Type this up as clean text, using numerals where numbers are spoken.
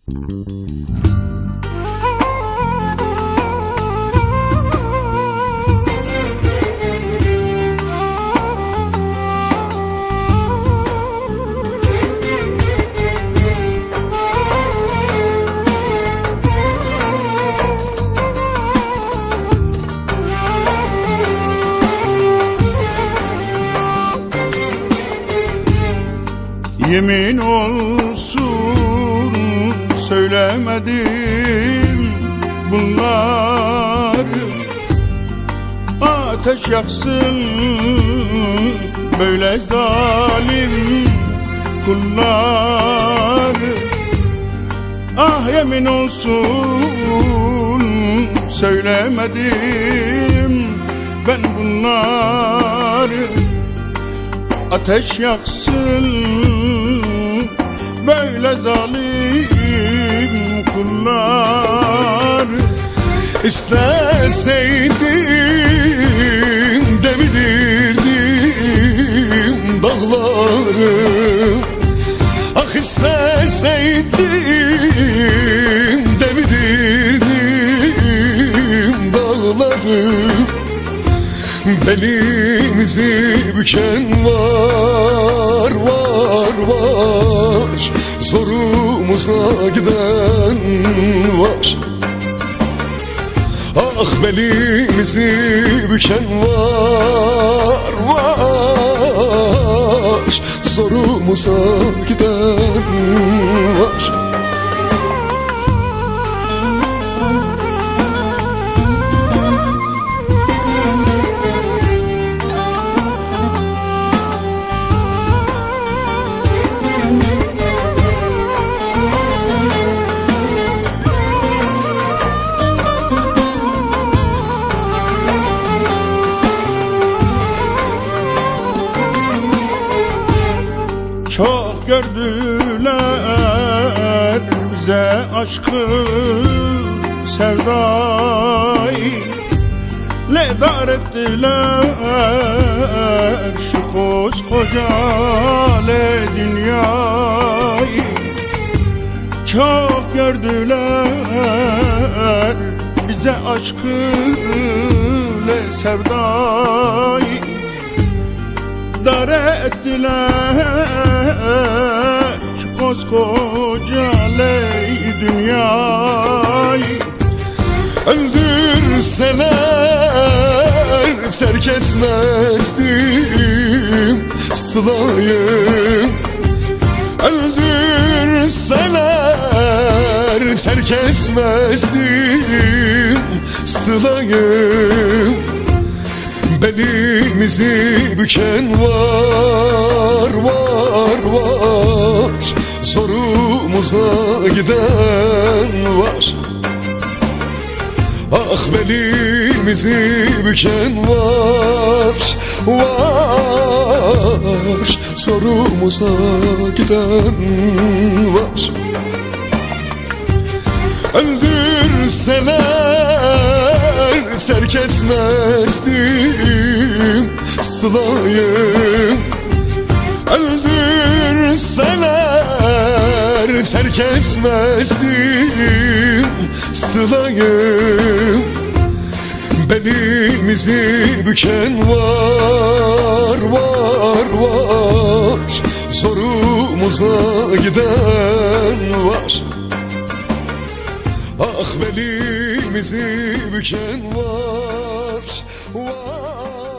Yemin olsun söylemedim bunları, ateş yaksın böyle zalim kulları. Ah yemin olsun söylemedim ben bunları, ateş yaksın böyle zalim kullar. İsteseydim devirirdim dağları. Ah isteseydim devirirdim dağları. Belimizi büken var, var, var. Zorumuza giden var. Ah belimizi büken var, var. Zorumuza giden var. Çok gördüler bize aşkı sevdayı, ledar ettiler şu koskoca dünyayı. Çok gördüler bize aşkı sevdayı, dar ettiler şu koskoca dünyayı. Öldürseler terk etmezdim sılayı. Öldürseler terk etmezdim sılayı. Belimizi büken var, var, var. Zorumuza giden var. Ah belimizi büken var, var. Zorumuza giden var. Öldürseler terk etmezdim sılayı. Öldürseler terk etmezdim sılayı. Belimizi büken var, var, var. Zorumuza giden var. Ah belimizi büken var, var.